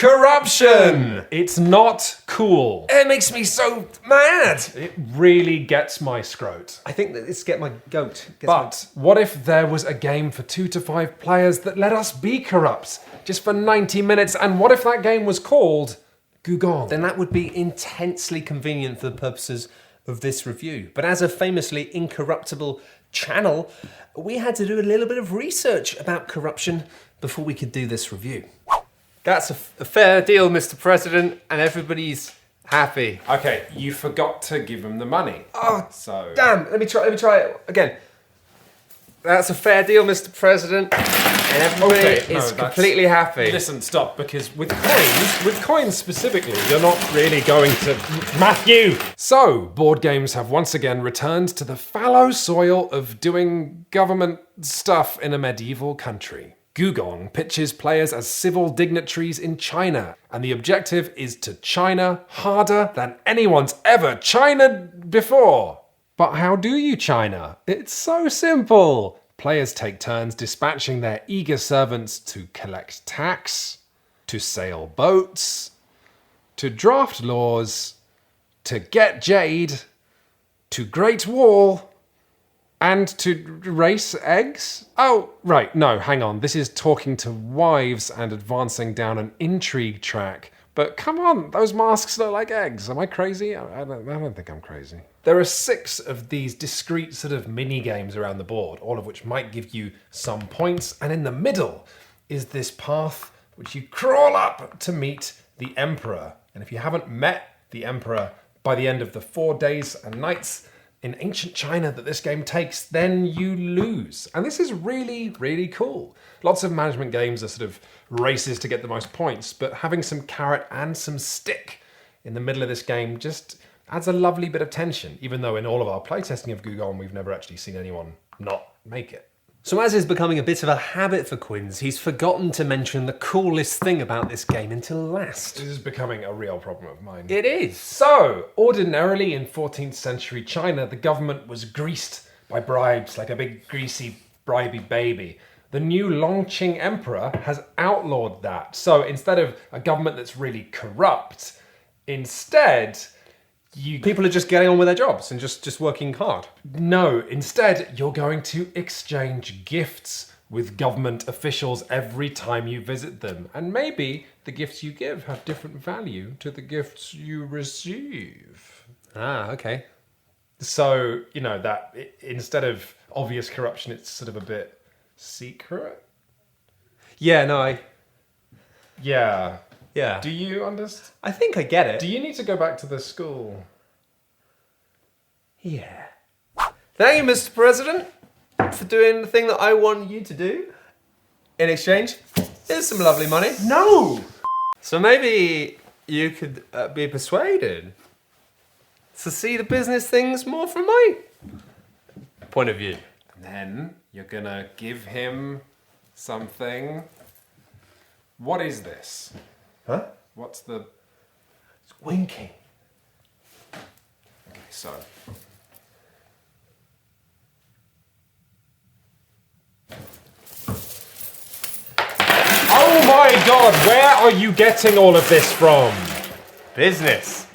corruption. It's not cool. It makes me so mad. It really gets my scrote. I think that it's get my goat. But what if there was a game for 2 to 5 players that let us be corrupts just for 90 minutes? And what if that game was called Gùgōng? Then that would be intensely convenient for the purposes of this review. But as a famously incorruptible channel, we had to do a little bit of research about corruption before we could do this review. That's a fair deal, Mr. President, and everybody's happy. Okay, you forgot to give him the money. Oh, so damn! Let me try it again. That's a fair deal, Mr. President, and everybody is completely happy. Listen, stop, because with coins specifically, you're not really going to... Matthew! So, board games have once again returned to the fallow soil of doing government stuff in a medieval country. Gùgōng pitches players as civil dignitaries in China, and the objective is to China harder than anyone's ever China'd before. But how do you China? It's so simple. Players take turns dispatching their eager servants to collect tax, to sail boats, to draft laws, to get jade, to Great Wall, and to race eggs? Oh, right, no, hang on. This is talking to wives and advancing down an intrigue track. But come on, those masks look like eggs. Am I crazy? I don't think I'm crazy. There are 6 of these discrete sort of mini games around the board, all of which might give you some points. And in the middle is this path which you crawl up to meet the Emperor. And if you haven't met the Emperor by the end of the 4 days and nights in ancient China that this game takes, then you lose. And this is really, really cool. Lots of management games are sort of races to get the most points, but having some carrot and some stick in the middle of this game just adds a lovely bit of tension, even though in all of our playtesting of Gùgōng, we've never actually seen anyone not make it. So as is becoming a bit of a habit for Quinns, he's forgotten to mention the coolest thing about this game until last. This is becoming a real problem of mine. It is. So, ordinarily in 14th century China, the government was greased by bribes like a big greasy bribey baby. The new Longqing emperor has outlawed that. So instead of a government that's really corrupt, instead people are just getting on with their jobs and just working hard. No, instead you're going to exchange gifts with government officials every time you visit them. And maybe the gifts you give have different value to the gifts you receive. Ah, okay. So, you know, that instead of obvious corruption, it's sort of a bit secret. Yeah, no, Yeah. Yeah. Do you understand? I think I get it. Do you need to go back to the school? Yeah. Thank you, Mr. President, for doing the thing that I want you to do. In exchange, here's some lovely money. No! So maybe you could be persuaded to see the business things more from my point of view. And then you're gonna give him something. What is this? Huh? What's the... It's winking. Okay, so... Oh my God, where are you getting all of this from? Business.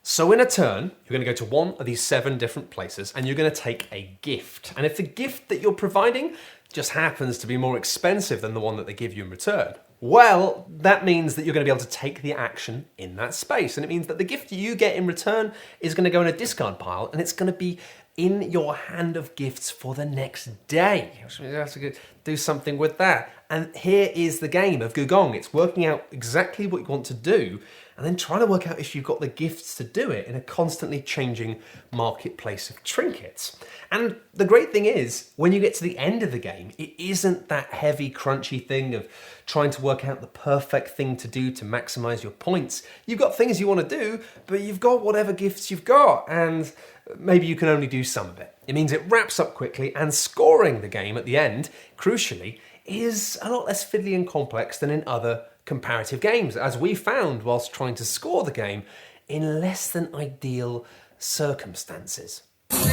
So in a turn, you're going to go to one of these 7 different places and you're going to take a gift. And if the gift that you're providing just happens to be more expensive than the one that they give you in return, well, that means that you're going to be able to take the action in that space. And it means that the gift you get in return is going to go in a discard pile and it's going to be in your hand of gifts for the next day. You have to do something with that. And here is the game of Gùgōng. It's working out exactly what you want to do and then trying to work out if you've got the gifts to do it in a constantly changing marketplace of trinkets. And the great thing is, when you get to the end of the game, it isn't that heavy, crunchy thing of trying to work out the perfect thing to do to maximize your points. You've got things you want to do, but you've got whatever gifts you've got, and maybe you can only do some of it. It means it wraps up quickly, and scoring the game at the end, crucially, is a lot less fiddly and complex than in other comparative games, as we found whilst trying to score the game in less than ideal circumstances. We're a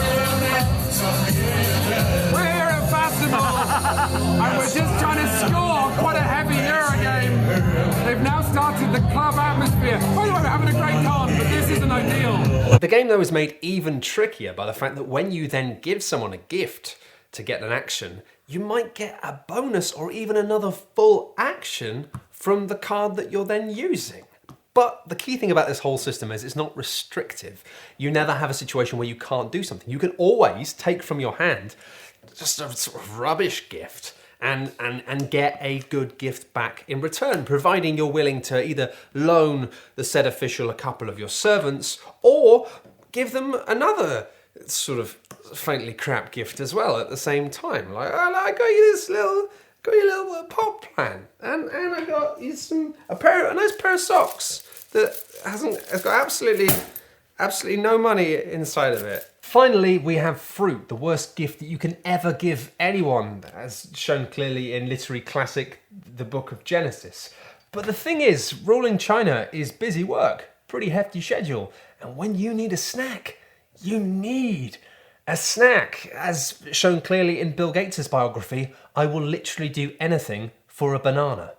festival, and we're just trying to score quite a heavy Euro game. They've now started the club atmosphere. By the way, we're having a great time, but this isn't ideal. The game though is made even trickier by the fact that when you then give someone a gift to get an action, you might get a bonus or even another full action from the card that you're then using. But the key thing about this whole system is it's not restrictive. You never have a situation where you can't do something. You can always take from your hand just a sort of rubbish gift and get a good gift back in return, providing you're willing to either loan the said official a couple of your servants or give them another sort of faintly crap gift as well at the same time. Like, oh, I got you this little pot plant, and I got you a nice pair of socks that has got absolutely no money inside of it. Finally, we have fruit, the worst gift that you can ever give anyone, as shown clearly in literary classic, the Book of Genesis. But the thing is, ruling China is busy work, pretty hefty schedule, and when you need a snack, you need a snack. As shown clearly in Bill Gates' biography, I will literally do anything for a banana.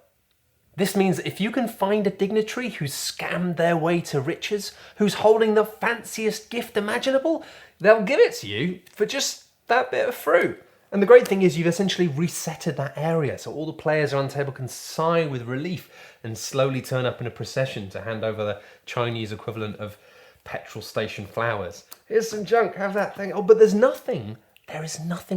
This means that if you can find a dignitary who's scammed their way to riches, who's holding the fanciest gift imaginable, they'll give it to you for just that bit of fruit. And the great thing is you've essentially resetted that area, so all the players around the table can sigh with relief and slowly turn up in a procession to hand over the Chinese equivalent of petrol station flowers. Here's some junk, have that thing. Oh, but there is nothing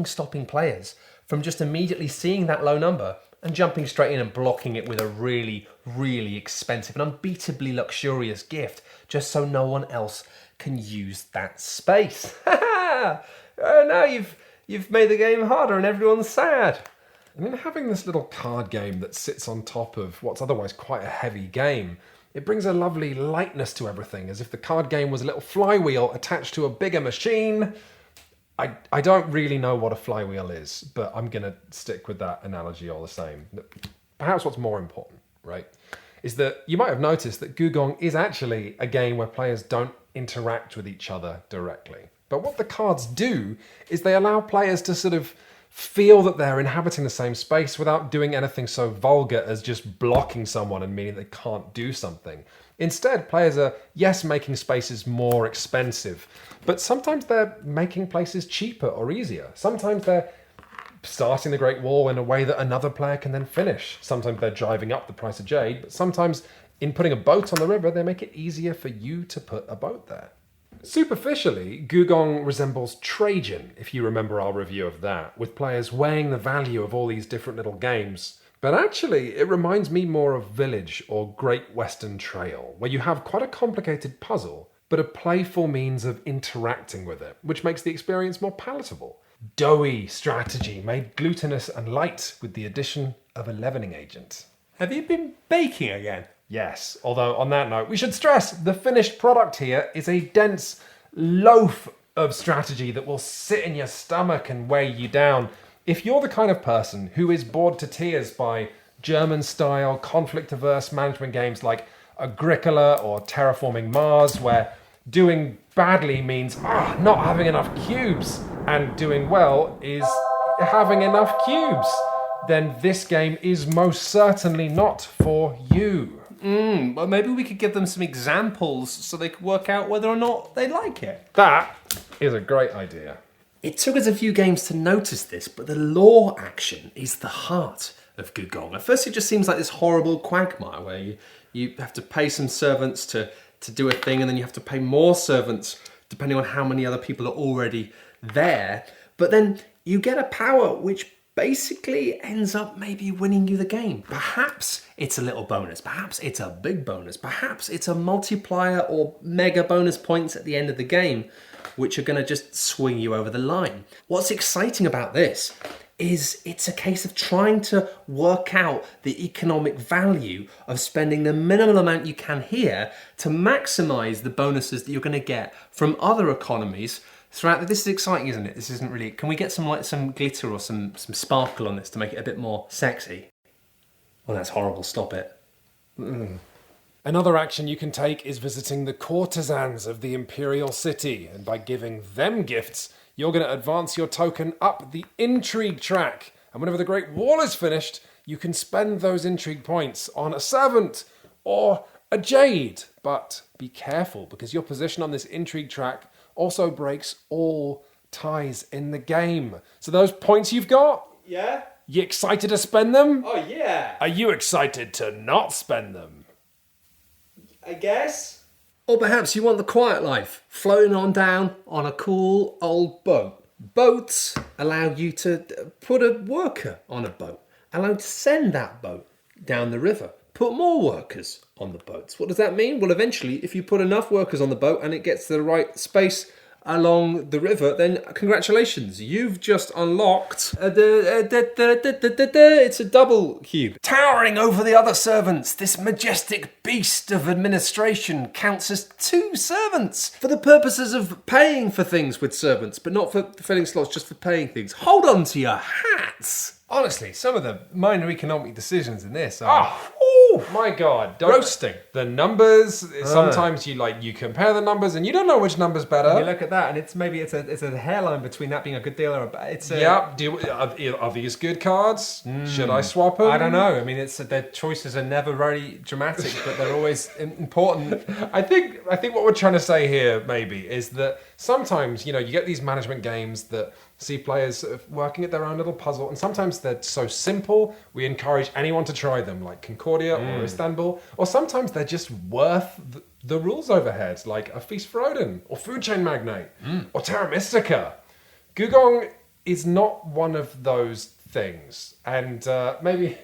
stopping players from just immediately seeing that low number and jumping straight in and blocking it with a really, really expensive and unbeatably luxurious gift, just so no one else can use that space. Now you've made the game harder and everyone's sad. And then having this little card game that sits on top of what's otherwise quite a heavy game, it brings a lovely lightness to everything, as if the card game was a little flywheel attached to a bigger machine. I don't really know what a flywheel is, but I'm going to stick with that analogy all the same. Perhaps what's more important, right, is that you might have noticed that Gùgōng is actually a game where players don't interact with each other directly. But what the cards do is they allow players to sort of feel that they're inhabiting the same space without doing anything so vulgar as just blocking someone and meaning they can't do something. Instead, players are, yes, making spaces more expensive, but sometimes they're making places cheaper or easier. Sometimes they're starting the Great Wall in a way that another player can then finish. Sometimes they're driving up the price of jade, but sometimes in putting a boat on the river, they make it easier for you to put a boat there. Superficially, Gùgōng resembles Trajan, if you remember our review of that, with players weighing the value of all these different little games. But actually, it reminds me more of Village or Great Western Trail, where you have quite a complicated puzzle, but a playful means of interacting with it, which makes the experience more palatable. Doughy strategy made glutinous and light with the addition of a leavening agent. Have you been baking again? Yes, although on that note, we should stress the finished product here is a dense loaf of strategy that will sit in your stomach and weigh you down. If you're the kind of person who is bored to tears by German-style, conflict-averse management games like Agricola or Terraforming Mars, where doing badly means not having enough cubes, and doing well is having enough cubes, then this game is most certainly not for you. Well, maybe we could give them some examples so they could work out whether or not they like it. That is a great idea. It took us a few games to notice this, but the law action is the heart of Gùgōng. At first it just seems like this horrible quagmire where you have to pay some servants to do a thing, and then you have to pay more servants depending on how many other people are already there. But then you get a power which basically ends up maybe winning you the game. Perhaps it's a little bonus, perhaps it's a big bonus, perhaps it's a multiplier or mega bonus points at the end of the game, which are going to just swing you over the line. What's exciting about this is it's a case of trying to work out the economic value of spending the minimal amount you can here to maximize the bonuses that you're going to get from other economies throughout. This is exciting, isn't it? This isn't really... Can we get some glitter or some sparkle on this to make it a bit more sexy? Well, that's horrible. Stop it. Another action you can take is visiting the courtesans of the imperial city, and by giving them gifts, you're going to advance your token up the intrigue track. And whenever the Great Wall is finished, you can spend those intrigue points on a servant or a jade. But be careful, because your position on this intrigue track also breaks all ties in the game. So those points you've got, Yeah? you excited to spend them? Oh, yeah. Are you excited to not spend them? I guess. Or perhaps you want the quiet life, floating on down on a cool old boat. Boats allow you to put a worker on a boat, allow you to send that boat down the river, put more workers on the boats. What does that mean? Well, eventually, if you put enough workers on the boat and it gets to the right space along the river, then congratulations, you've just unlocked it's a double cube. Towering over the other servants, this majestic beast of administration counts as 2 servants for the purposes of paying for things with servants, but not for filling slots, just for paying things. Hold on to your hats. Honestly, some of the minor economic decisions in this are... Oh, my God. Roasting. The numbers, sometimes you compare the numbers and you don't know which number's better. You look at that, and it's a hairline between that being a good deal or a bad. Are these good cards? Should I swap them? I don't know. I mean, their choices are never very dramatic, but they're always important. I think what we're trying to say here maybe is that sometimes you get these management games that see players sort of working at their own little puzzle, and sometimes they're so simple we encourage anyone to try them, like Concordia or Istanbul, or sometimes they're just worth the rules overhead, like a Feast for Odin or Food Chain Magnate or Terra Mystica. Gùgōng is not one of those things, and maybe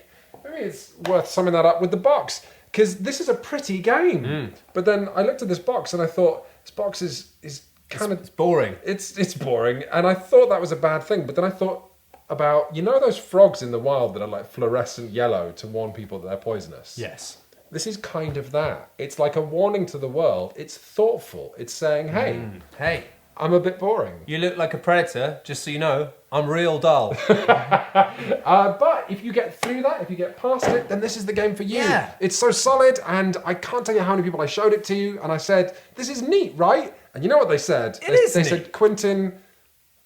it's worth summing that up with the box, because this is a pretty game. But then I looked at this box and I thought, this box is kind of boring. It's boring, and I thought that was a bad thing. But then I thought about those frogs in the wild that are like fluorescent yellow to warn people that they're poisonous. Yes. This is kind of that. It's like a warning to the world. It's thoughtful. It's saying, hey, I'm a bit boring. You look like a predator, just so you know. I'm real dull. But if you get through that, if you get past it, then this is the game for you. Yeah. It's so solid, and I can't tell you how many people I showed it to, and I said, this is neat, right? And you know what they said? They said, Quentin,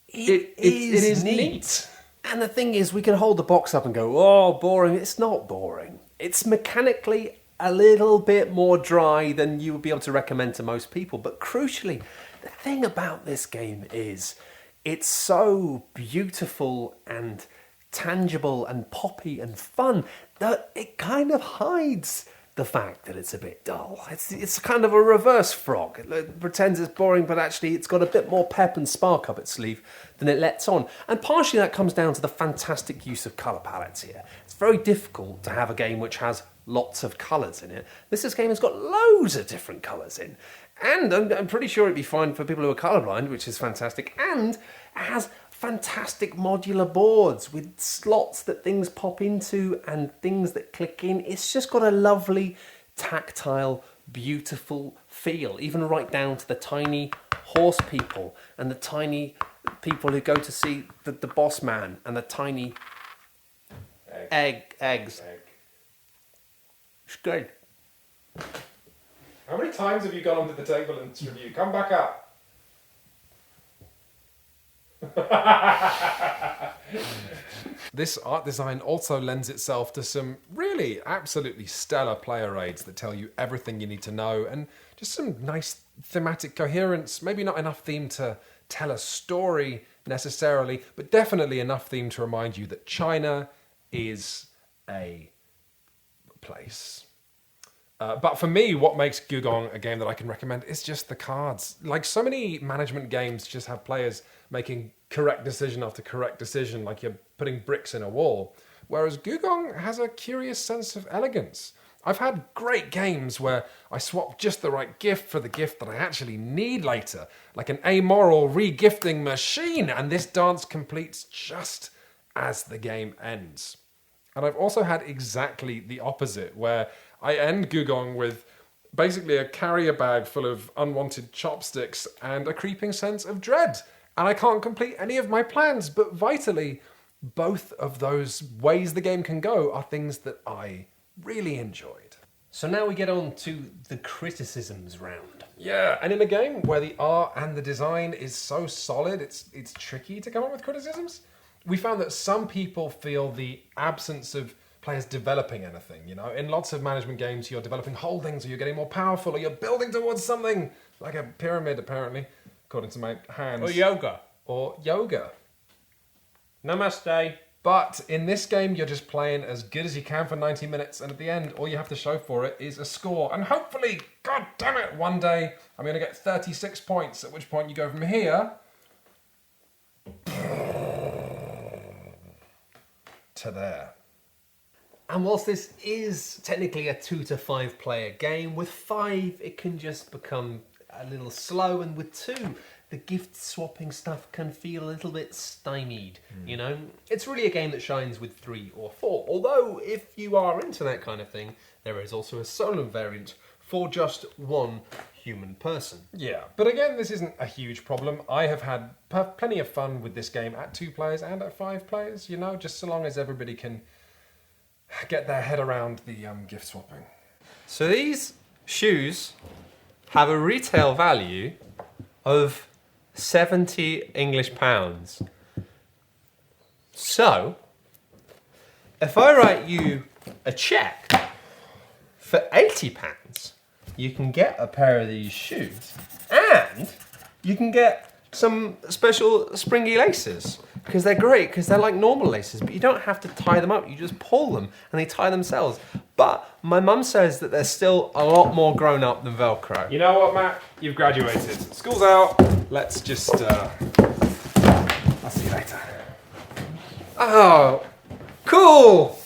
it is neat. And the thing is, we can hold the box up and go, oh, boring. It's not boring. It's mechanically a little bit more dry than you would be able to recommend to most people. But crucially, the thing about this game is it's so beautiful and tangible and poppy and fun that it kind of hides the fact that it's a bit dull. It's kind of a reverse frog. It pretends it's boring, but actually it's got a bit more pep and spark up its sleeve than it lets on. And partially that comes down to the fantastic use of colour palettes here. It's very difficult to have a game which has lots of colours in it. This game has got loads of different colours in. And I'm pretty sure it'd be fine for people who are colourblind, which is fantastic. And it has fantastic modular boards with slots that things pop into and things that click in. It's just got a lovely, tactile, beautiful feel, even right down to the tiny horse people and the tiny people who go to see the boss man and the tiny eggs. It's good. How many times have you gone onto the table in this review? Come back up. This art design also lends itself to some really absolutely stellar player aids that tell you everything you need to know, and just some nice thematic coherence. Maybe not enough theme to tell a story necessarily, but definitely enough theme to remind you that China is a place. But for me, what makes Gùgōng a game that I can recommend is just the cards. Like so many management games just have players making correct decision after correct decision, like you're putting bricks in a wall. Whereas Gùgōng has a curious sense of elegance. I've had great games where I swap just the right gift for the gift that I actually need later, like an amoral re-gifting machine, and this dance completes just as the game ends. And I've also had exactly the opposite, where I end Gùgōng with basically a carrier bag full of unwanted chopsticks and a creeping sense of dread. And I can't complete any of my plans, but vitally, both of those ways the game can go are things that I really enjoyed. So now we get on to the criticisms round. Yeah, and in a game where the art and the design is so solid, it's tricky to come up with criticisms. We found that some people feel the absence of players developing anything, you know? In lots of management games, you're developing holdings, or you're getting more powerful, or you're building towards something, like a pyramid, apparently, according to my hands. Or yoga. Or yoga. Namaste. But in this game, you're just playing as good as you can for 90 minutes, and at the end, all you have to show for it is a score. And hopefully, god damn it, one day, I'm going to get 36 points, at which point you go from here to there. And whilst this is technically a 2 to 5 player game, with 5 it can just become a little slow, and with 2 the gift swapping stuff can feel a little bit stymied, you know? It's really a game that shines with 3 or 4, although if you are into that kind of thing, there is also a solo variant for just 1 human person. Yeah, but again, this isn't a huge problem. I have had plenty of fun with this game at 2 players and at 5 players, you know, just so long as everybody can get their head around the gift swapping. So these shoes have a retail value of 70 English pounds. So, if I write you a cheque for 80 pounds, you can get a pair of these shoes, and you can get some special springy laces, because they're great, because they're like normal laces, but you don't have to tie them up, you just pull them and they tie themselves. But my mum says that they're still a lot more grown up than Velcro. You know what, Matt? You've graduated. School's out. Let's just, I'll see you later. Oh, cool!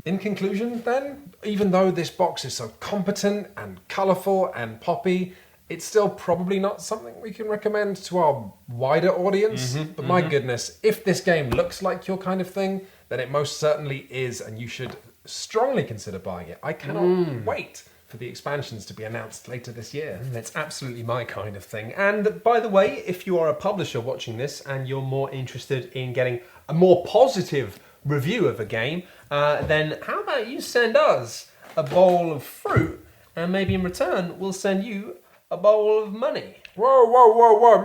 In conclusion, then, even though this box is so competent and colourful and poppy, it's still probably not something we can recommend to our wider audience. But my goodness, if this game looks like your kind of thing, then it most certainly is, and you should strongly consider buying it. I cannot wait for the expansions to be announced later this year. That's absolutely my kind of thing. And by the way, if you are a publisher watching this and you're more interested in getting a more positive review of a game, then how about you send us a bowl of fruit, and maybe in return we'll send you a bowl of money. Whoa,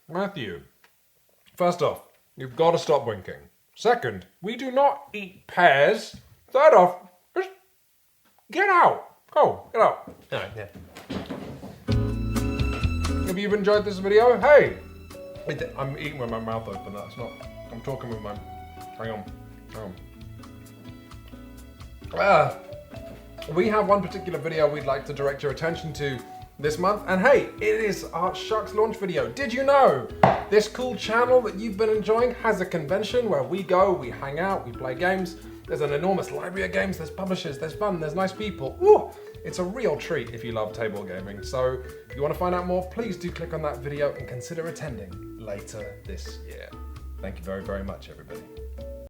Matthew. First off, you've got to stop winking. Second, we do not eat pears. Third off, just get out. Go, get out. Oh, yeah. If you've enjoyed this video, hey! I'm eating with my mouth open, that's not... I'm talking with my... Hang on. We have one particular video we'd like to direct your attention to this month, and hey, it is our Shucks launch video. Did you know this cool channel that you've been enjoying has a convention where we go, we hang out, we play games. There's an enormous library of games, there's publishers, there's fun, there's nice people. Ooh, it's a real treat if you love table gaming. So if you want to find out more, please do click on that video and consider attending later this year. Thank you very, very much, everybody.